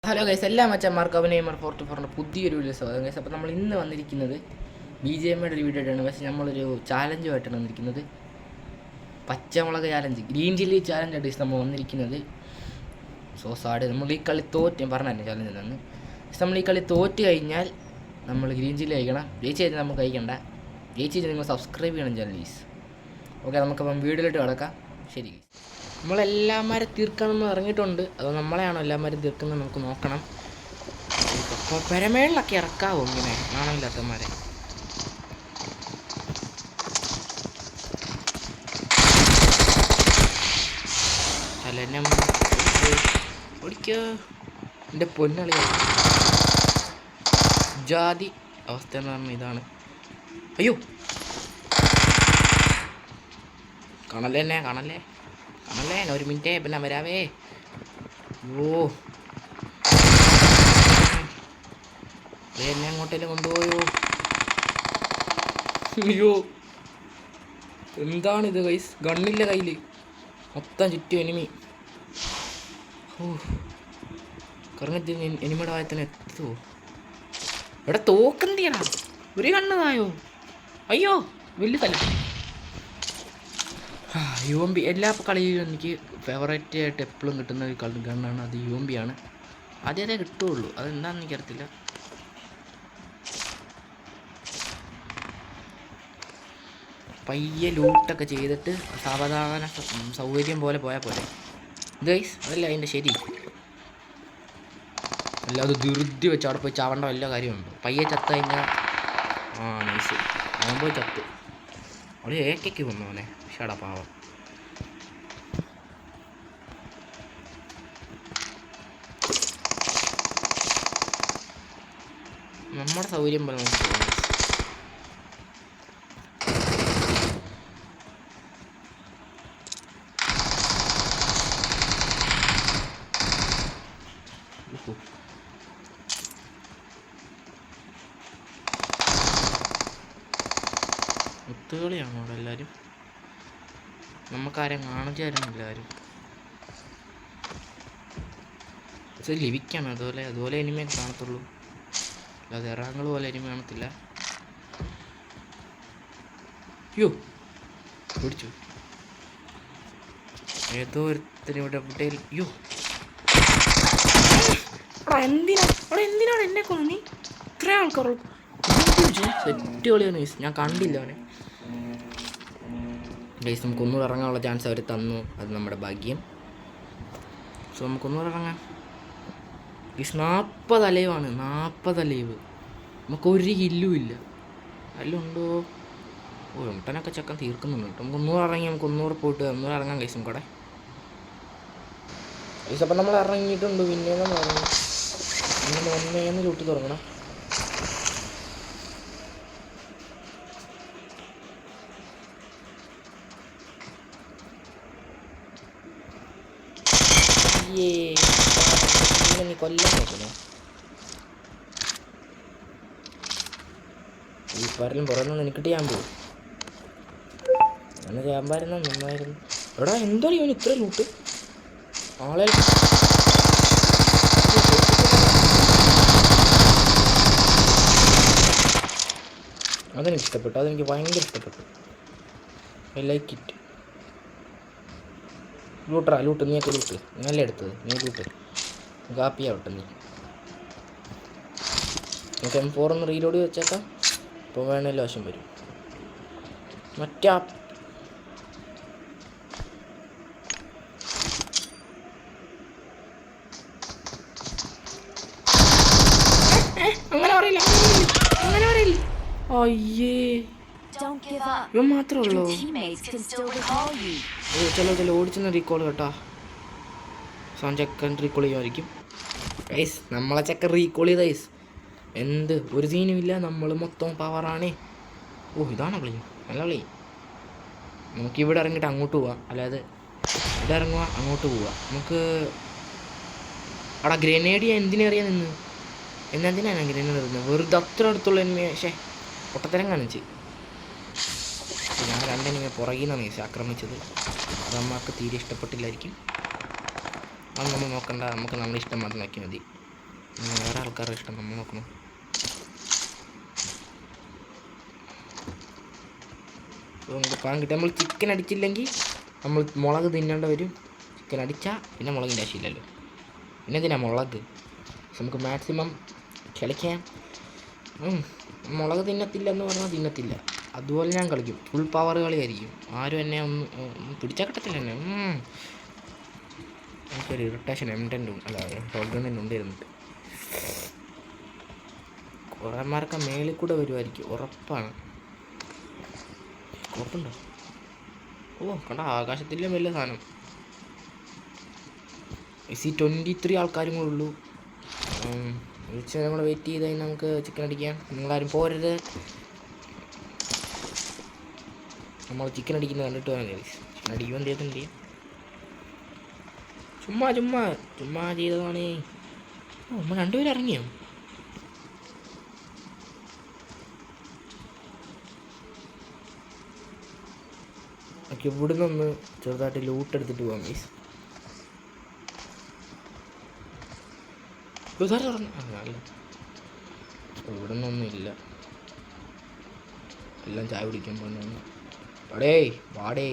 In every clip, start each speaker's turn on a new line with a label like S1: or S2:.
S1: Hello guys, എല്ലാ മച്ചന്മാർക്കും അഭിനയമർ 44 പുതിയൊരു video സ്വാഗതം ഗൈസ്. അപ്പോൾ നമ്മൾ ഇന്ന് വന്നിരിക്കുന്നത് BGMയുടെ ഒരു വീഡിയോ ആയിട്ടാണ്. പക്ഷേ നമ്മളൊരു ചാലഞ്ചുമായിട്ടാണ് വന്നിരിക്കുന്നത്. പച്ചമുളക് ചാലഞ്ച്, ഗ്രീൻ ചില്ലി ചാലഞ്ച് ആയിട്ട് നമ്മൾ വന്നിരിക്കുന്നത്. സോ സാഡ്, നമ്മൾ ഈ കളി ഞാൻ പറഞ്ഞതന്നെ ചാലഞ്ച് എന്നാണ്. നമ്മൾ ഈ കളി തോറ്റ് കഴിഞ്ഞാൽ നമ്മൾ ഗ്രീൻ ചില്ലി കഴിക്കണം. ജയിച്ച് കഴിഞ്ഞാൽ നമുക്ക് കഴിക്കണ്ട. ജയിച്ച് കഴിഞ്ഞാൽ നിങ്ങൾ സബ്സ്ക്രൈബ് ചെയ്യണം ചാനൽ പ്ലീസ്. ഓക്കെ, നമുക്കപ്പം വീഡിയോയിലോട്ട് കിടക്കാം. ശരി, നമ്മളെല്ലാമാരും തീർക്കാൻ നമ്മൾ ഇറങ്ങിയിട്ടുണ്ട്. അത് നമ്മളെയാണോ എല്ലാമാരും തീർക്കുന്നത് നമുക്ക് നോക്കണം. അപ്പോൾ പെരമേളിലൊക്കെ ഇറക്കാവോ ഇങ്ങനെ നാണമില്ലാത്തമാരെ? ചലനം ഓടിക്കോ എൻ്റെ പൊന്നളിയ. ജാതി അവസ്ഥ എന്ന് പറഞ്ഞാൽ ഇതാണ്. അയ്യോ, കാണല്ലേ എന്നെ, കാണല്ലേ കാണല്ലേ, ഒരു മിനിറ്റ് പിന്നെ വരാവേ. ഓ, എന്നെ അങ്ങോട്ടേലും കൊണ്ടുപോയോ? അയ്യോ, എന്താണിത് ഗൈസ്? ഗണ്ണില്ല കയ്യിൽ, മൊത്തം ചുറ്റും എനിമി. ഓ, കറങ്ങി എനിമിയുടെ വായത്തിന് എത്തുമോ? ഇവിടെ തോക്കെന്തിയാ? ഒരു കണ്ണതായോ? അയ്യോ, വലിയ തല. UMP എല്ലാ കളിയിലും എനിക്ക് ഫേവറേറ്റ് ആയിട്ട് എപ്പോഴും കിട്ടുന്ന ഒരു ഗണ്ണാണ് അത്. UMP ആണ്. അതേ കിട്ടുകയുള്ളൂ. അതെന്താണെന്ന് എനിക്കറിയത്തില്ല. പയ്യെ ലൂട്ടൊക്കെ ചെയ്തിട്ട് സാവധാന സൗകര്യം പോലെ പോയാൽ പോലെ ഗൈസ്. അതല്ല അതിൻ്റെ ശരി. അല്ലാതെ ധൃതി വെച്ച് അവിടെ പോയി ചാവേണ്ട വല്ല കാര്യമുണ്ടോ? പയ്യെ ചത്ത കഴിഞ്ഞാൽ നൈസ് ആകുമ്പോൾ ചത്ത്. അവിടെ ഏക്കയ്ക്ക് വന്നു അവനെ. ഷടാ പാവം. നമ്മുടെ സൗകര്യം പോലെ നമുക്ക് ഒത്തുകളിയാണോ അവിടെ എല്ലാവരും? നമുക്കാരെയും കാണിച്ചായിരുന്നില്ല ആരും. പക്ഷെ ലിവിക്കാണ് അതുപോലെ ഇനിമേ കാണത്തുള്ളൂ. അല്ലാതെ ഇറാങ്ങൾ പോലെ ഇനിമ കാണത്തില്ല. യോ, പിടിച്ചു ഏതോ ഒരുത്തിന് ഇവിടെ എവിടെയും. യോ, എന്തിനാണ് എന്നെ കൊന്നു? നീ ഇത്ര ആൾക്കാരുള്ളൂ. സെറ്റ് കളിയാണ് ഗൈസ്. ഞാൻ കണ്ടില്ല അവനെ ഗൈസ്. നമുക്കൊന്നുകൂടെ ഇറങ്ങാനുള്ള ചാൻസ് അവർ തന്നു. അത് നമ്മുടെ ഭാഗ്യം. സോ നമുക്കൊന്നുകൂടെ ഇറങ്ങാം ഗൈസ്. 40 അലൈവാണ്. 40 അലൈവ്. നമുക്കൊരു കില്ലും ഇല്ല. അല്ലുണ്ടോ? ഓ, എട്ടനൊക്കെ ചക്കൻ തീർക്കുന്നുണ്ട് കേട്ടോ. നമുക്കൊന്നുകൂടെ ഇറങ്ങി നമുക്കൊന്നുകൂടെ പോയിട്ട് ഒന്നുകൂടെ ഇറങ്ങാം ഗൈസ്. നമുക്കവിടെ ഗൈസ് അപ്പം നമ്മൾ ഇറങ്ങിയിട്ടുണ്ട്. പിന്നെ നമ്മൾ ഒന്നേന്ന് ചൂട്ടി തുടങ്ങണം. നീ കൊല്ലാൻ നോക്കുന്നു. ഈ പരലും പുറത്തുനിന്ന് എനിക്കിട്ട് ചെയ്യാൻ പോകും. അങ്ങനെ ചെയ്യാൻ പാരുന്ന നന്നായിരുന്നു. എടാ, എന്താണ് ഇവന് ഇത്ര ലൂട്ട്? ആളെ അതെനിക്ക് ഇഷ്ടപ്പെട്ടു. അതെനിക്ക് ഭയങ്കര ഇഷ്ടപ്പെട്ടു. I like it. ലൂട്ട് നീയൊക്കെ ലൂട്ട്. നല്ല എടുത്തത് നീ ലൂട്ട്. കാപ്പിയാവട്ടെ നീ. നമുക്ക് M4 ഒന്ന് റീലോഡ് വെച്ചേക്കാം. ഇപ്പോൾ വേണേലും വശം വരും. മറ്റേ അങ്ങനെ പറയില്ല. അയ്യേ, ഇവൻ മാത്രമേ ഉള്ളൂ. ചില ഓടിച്ചെന്ന് റീകോൾ കേട്ടാ. ചെക്കൻ റീകോൾ ചെയ്യുമായിരിക്കും ഗൈസ്. നമ്മളെ ചെക്കൻ റീകോൾ ചെയ്ത ഗൈസ്. എന്ത് ഒരു സീനും ഇല്ല. നമ്മൾ മൊത്തം പവറാണേ. ഓ, ഇതാണ് കളി. നല്ല കളി. നമുക്കിവിടെ ഇറങ്ങിയിട്ട് അങ്ങോട്ട് പോവാം. അല്ലാതെ ഇവിടെ ഇറങ്ങുക അങ്ങോട്ട് പോവുക. നമുക്ക് അവിടെ ഗ്രനേഡ് എന്തിനറിയാൻ നിന്ന് എന്തിനാണ് ഗ്രനേഡ് എറിയുന്നത്? വെറുതെ അത്ര അടുത്തുള്ള പക്ഷേ പൊട്ടത്തരം കാണിച്ച് ഞാൻ രണ്ടിനെ പുറകിൽ നിന്നാണ് ആക്രമിച്ചത്. അത് നമുക്ക് തീരെ ഇഷ്ടപ്പെട്ടില്ലായിരിക്കും. അത് നമ്മൾ നോക്കണ്ട. നമുക്ക് നമ്മുടെ ഇഷ്ടം മാത്രം നോക്കിയാൽ മതി. വേറെ ആൾക്കാരുടെ ഇഷ്ടം നമ്മൾ നോക്കണം. നമുക്ക് പാൻ കിട്ടും. നമ്മൾ ചിക്കൻ അടിച്ചില്ലെങ്കിൽ നമ്മൾ മുളക് തിന്നേണ്ട വരും. ചിക്കൻ അടിച്ചാൽ പിന്നെ മുളകിൻ്റെ ആവശ്യമില്ലല്ലോ. പിന്നെ എന്തിനാ മുളക്? നമുക്ക് മാക്സിമം കളിക്കാം. മുളക് തിന്നത്തില്ല എന്ന് പറഞ്ഞാൽ തിന്നത്തില്ല. അതുപോലെ ഞാൻ കളിക്കും. ഫുൾ പവർ കളിയായിരിക്കും. ആരും എന്നെ ഒന്ന് പിടിച്ചാൽ കിട്ടത്തില്ല എന്നെ. എനിക്കൊരു ഇറിറ്റേഷൻ M10 അല്ല ഷോട്ട്ഗണ്ണിന് ഉണ്ടായിരുന്നിട്ട്. കുറേമാരൊക്കെ മേളിൽ കൂടെ വരുമായിരിക്കും, ഉറപ്പാണ്. കുഴപ്പമുണ്ടോ? കണ്ട ആകാശത്തിലും വലിയ സാധനം. C23 ആൾക്കാരും കൂടെ ഉള്ളൂ. ഉച്ച നമ്മൾ വെയിറ്റ് ചെയ്ത് കഴിഞ്ഞാൽ നമുക്ക് ചിക്കൻ അടിക്കാം. നിങ്ങളാരും പോരരുത്. നമ്മൾ ചിക്കൻ അടിക്കുന്നത് കണ്ടിട്ട് വേണം. ചിക്കൻ അടിക്കുമ്പോൾ എന്ത് ചെയ്തിട്ടുണ്ട്? ചുമ്മാ ചെയ്തതാണ്. നമ്മൾ രണ്ടുപേരും ഇറങ്ങിയോ? ഓക്കെ, ഇവിടെ നിന്ന് ചെറുതായിട്ട് ലൂട്ട് എടുത്തിട്ട് പോകാം മീസ്. അല്ല, ഇവിടെ നിന്നൊന്നും ഇല്ല. എല്ലാം ചായ കുടിക്കാൻ പോകുന്നു. വാടേ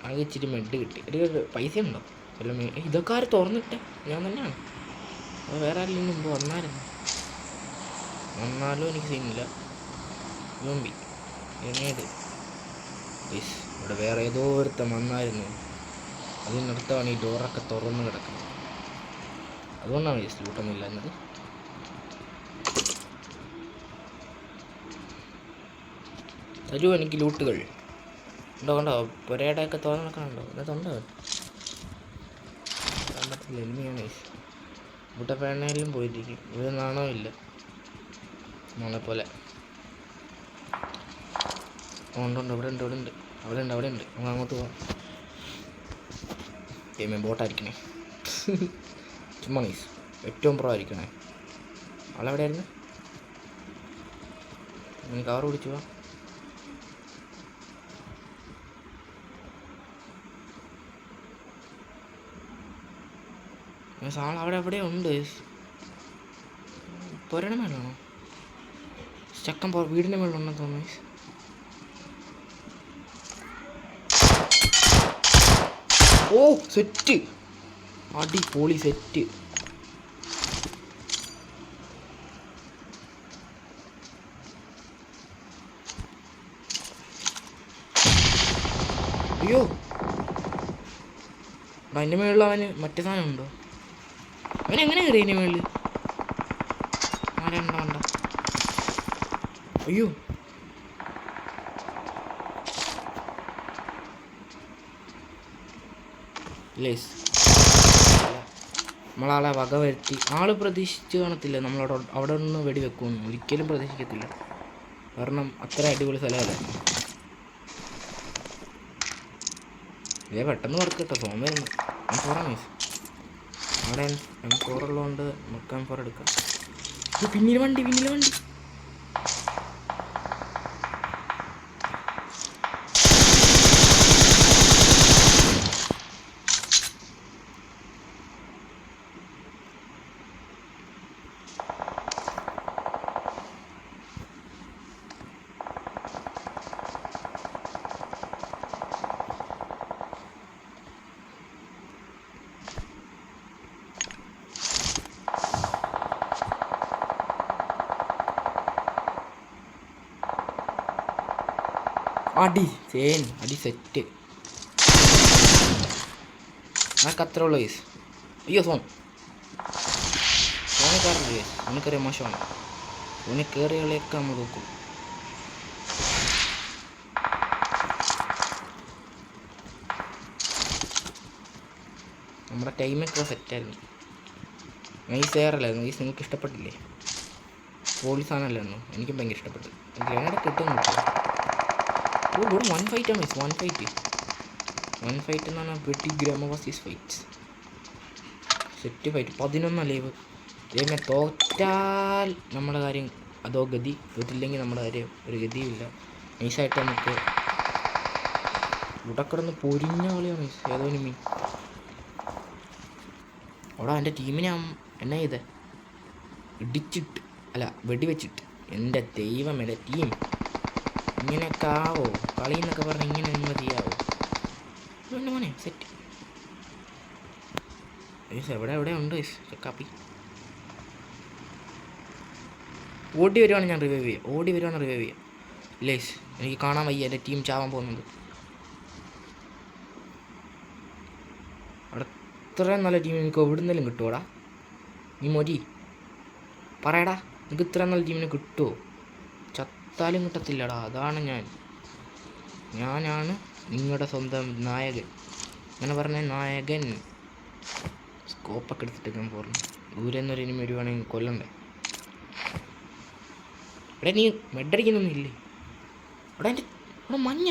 S1: ആകെ ഇച്ചിരി മെഡ് കിട്ടി. ഒരു പൈസ ഉണ്ടോ? എല്ലാം ഇതൊക്കെ ആര് തുറന്നിട്ടെ? ഞാൻ തന്നെയാണ്. അത് വേറെ ആരെങ്കിലും മുമ്പ് വന്നാലും എനിക്ക് സീനില്ല. ഇവിടെ വേറെ ഏതോ ഒരുത്തം വന്നായിരുന്നു. അതിനടുത്താണ് ഈ ഡോറൊക്കെ തുറന്ന് കിടക്കുന്നത്. അതുകൊണ്ടാണ് ലൂട്ടൊന്നുമില്ല എന്നത്. തരൂ എനിക്ക് ലൂട്ടുകൾ. കണ്ടോ പുരയുടെയൊക്കെ തുറന്ന് കിടക്കണുണ്ടോ? അതിനകത്തുണ്ടോ? കാണാൻ പറ്റില്ല. എനിമിയാണ്. ഇവിടെ പേണയിലും പോയിരിക്കും. ഇവിടെ നാണോ ഇല്ല മോളെ പോലെ. ഉണ്ട്. ഇവിടെ ഉണ്ട്. അവിടെ ഉണ്ട്. നമ്മൾ അങ്ങോട്ട് പോവാം. ബോട്ടായിരിക്കണേ. ചുമ്മാ നൈസ്. ഏറ്റവും പ്രോ ആയിരിക്കണേ. ആളെവിടെയായിരുന്നു? എനിക്ക് കവർ പിടിച്ചു പോവാം. ആൾ അവിടെ എവിടെ ഉണ്ട്. പുരയുടെ മേലാണോ? ചക്കൻ വീടിൻ്റെ മേലുണ്ടെന്ന് തോന്നുന്നു. സെറ്റ് അടിപൊളി സെറ്റ്. അയ്യോ, അതിൻ്റെ മേളിൽ അവന് മറ്റേ സാധനം ഉണ്ടോ? അവനെങ്ങനെ കയറി അതിൻ്റെ മേളിൽ? വേണ്ട. അയ്യോ, ലേസ് നമ്മളാളെ വക വരുത്തി. ആള് പ്രതീക്ഷിച്ച് കാണത്തില്ല അവിടെ നിന്ന് വെടിവെക്കുമെന്ന്. ഒരിക്കലും പ്രതീക്ഷിക്കത്തില്ല. കാരണം അത്ര അടിപൊളി സ്ഥലമല്ല. ഇതേ പെട്ടെന്ന് വർക്ക് കേട്ടോ. ഫോൺ വരുന്നു. മീസ് അവിടെ M4 ഉള്ളതുകൊണ്ട് നമുക്ക് M4 എടുക്കാം. പിന്നിൽ വണ്ടി. അടി സെറ്റ്. അത്ര ഉള്ള കേസ്. അയ്യോ, ഫോണിൽ കയറില്ല. എനിക്കറിയാം മോശമാണ്. ഫോണിൽ കയറികളെയൊക്കെ നമ്മൾ നോക്കും. നമ്മുടെ ടൈമൊക്കെ സെറ്റായിരുന്നു. നൈസ് എയറല്ലായിരുന്നു. നൈസ് നിങ്ങൾക്ക് ഇഷ്ടപ്പെട്ടില്ലേ? പോലീസാണല്ലായിരുന്നു. എനിക്കും ഭയങ്കര ഇഷ്ടപ്പെട്ടു. ഗ്രനേഡ് കിട്ടുന്നു. ഇവിടെ 1 ഫൈറ്റ് ആണ്. 1 ഫൈറ്റ് എന്ന് പറഞ്ഞാൽ വെട്ടി ഗ്രാമവാസീസ് ഫൈറ്റ്. Set fight. 11 ലൈവ്. ഇതേമേ തോറ്റാൽ നമ്മുടെ കാര്യം അതോ ഗതി. തോറ്റില്ലെങ്കിൽ നമ്മുടെ കാര്യം ഒരു ഗതിയുമില്ല. നൈസായിട്ട് നമുക്ക് ഇവിടെ കിടന്ന് പൊരിഞ്ഞ കളിയാണ്. ഏതോ മീൻ അവിടെ എൻ്റെ ടീമിനെ എന്നാ ഇത് ഇടിച്ചിട്ട് അല്ല വെടിവെച്ചിട്ട്. എൻ്റെ ദൈവം, എൻ്റെ ടീം ഇങ്ങനെയൊക്കെ ആവോ? കളി എന്നൊക്കെ പറഞ്ഞാൽ ഇങ്ങനെ നിങ്ങൾ ചെയ്യാവോ? പിന്നെ മോനെ സെറ്റ് എവിടെ ഉണ്ട് കാപ്പി. ഓടി വരുവാണ് ഞാൻ റിവൈവ് ചെയ്യാം. ഇല്ലേസ് എനിക്ക് കാണാൻ വയ്യ എൻ്റെ ടീം ചാവാൻ പോകുന്നത്. അവിടെ ഇത്രയും നല്ല ടീം എനിക്ക് എവിടുന്നെങ്കിലും കിട്ടുമോടാ? നീ മൊരി പറയടാ, എനിക്ക് ഇത്രയും നല്ല ടീമിനെ കിട്ടുമോ? ചത്താലും കിട്ടത്തില്ലടാ. അതാണ് ഞാനാണ് നിങ്ങളുടെ സ്വന്തം നായകൻ. അങ്ങനെ പറഞ്ഞ നായകൻ. സ്കോപ്പൊക്കെ എടുത്തിട്ട് ഞാൻ പറഞ്ഞു ദൂരെ നിന്നൊരു ഇനിമി വരുവാണെങ്കിൽ കൊല്ലണ്ടേ? ഇവിടെ നീ മെഡടിക്കുന്നൊന്നുമില്ലേ? ഇവിടെ മഞ്ഞ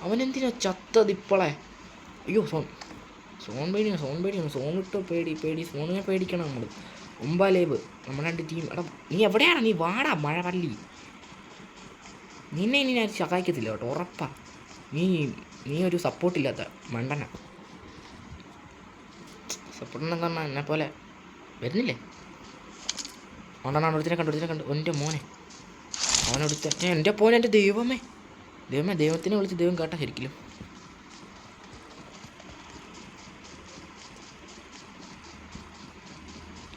S1: അവനെന്തിനാ ചത്തതിപ്പോളെ? അയ്യോ സോൺ പേടിയാണ്. സോൺ ഇട്ടോ പേടി സോണിനെ പേടിക്കണം നമ്മൾ. 9 ലേബ് നമ്മുടെ 2 ടീം. എടാ നീ എവിടെയാണ്? നീ വാടാ മഴ പല്ലി. നിന്നെ ഇനി ഞാൻ സഹായിക്കത്തില്ല കേട്ടോ, ഉറപ്പാ. നീ ഒരു സപ്പോർട്ടില്ലാത്ത മണ്ടന. സപ്പോർട്ടെന്നൊക്കെ പറഞ്ഞാൽ എന്നെ പോലെ വരുന്നില്ലേ? മണ്ടനാണ്. ഒരുത്തിനെ കണ്ടു എൻ്റെ മോനെ. അവനെടുത്ത എൻ്റെ പോലെ. എൻ്റെ ദൈവമേ ദൈവത്തിനെ വിളിച്ച് ദൈവം കേട്ടാ ശരിക്കും.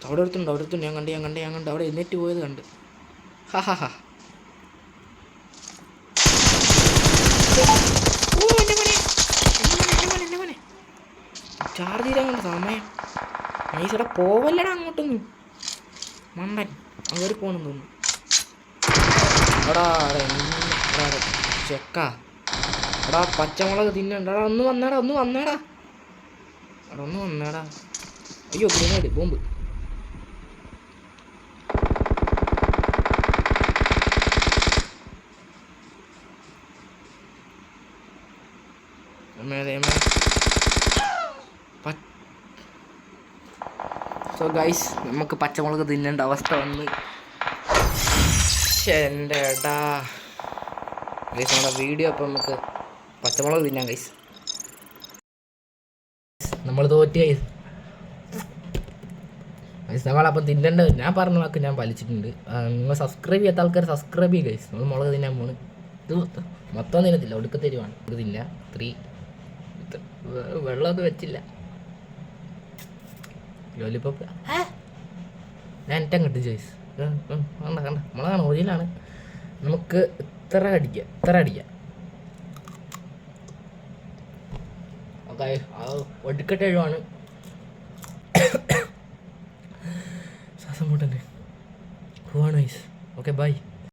S1: അവിടെ ഒരുത്തുണ്ട്. ഞാൻ കണ്ട് അവിടെ എന്നിട്ട് പോയത് കണ്ട്. ഹാ എൻ്റെ മോനെ ചാർജ് ചെയ്താൽ കൊണ്ട് സമയം നൈസടാ. പോവല്ലടാ അങ്ങോട്ടൊന്നും. മണ്ടൻ അങ്ങോട്ട് പോകണമെന്ന് തോന്നുന്നു. ചെക്ക എടാ പച്ചമുളക് തിന്നണ്ടാ. ഒന്ന് വന്നേടാ. അയ്യോ ഗ്രനേഡ് ബോംബ്. സോ ഗൈസ്, നമുക്ക് പച്ചമുളക് തിന്നേണ്ട അവസ്ഥ വന്ന്. എൻ്റെ ഏട്ടാ ഗൈസ്, നമ്മുടെ വീഡിയോ അപ്പം നമുക്ക് പച്ചമുളക് തിന്നാം ഗൈസ്. നമ്മൾ തോറ്റ് ഗൈസ്. നമ്മളപ്പം തിന്നേണ്ടത് ഞാൻ പറഞ്ഞ വാക്ക് ഞാൻ വലിച്ചിട്ടുണ്ട്. നിങ്ങൾ സബ്സ്ക്രൈബ് ചെയ്യാത്ത ആൾക്കാർ സബ്സ്ക്രൈബ് ചെയ്യുക ഗൈസ്. നമ്മൾ മുളക് തിന്നാൻ പോണ്. ഇത് മൊത്തം തിന്നത്തില്ല, ഒടുക്കത്തരുവാണ്. ഇത് തിന്ന 3 വെള്ളമൊന്നും വെച്ചില്ല. ലോലിപ്പോപ്പ് ഞാൻ ഏറ്റവും കിട്ടും ചോയ്സ്. കണ്ട മുളകാണ്, ഒറിജിനലാണ്. നമുക്ക് ഇത്ര അടിക്കാം. ഓക്കെ, ഒടുക്കത്തെ എഴുവാണ്. ശ്വാസം മുട്ടൻ്റെ പോവാണ് ഗൈസ്. Okay bye.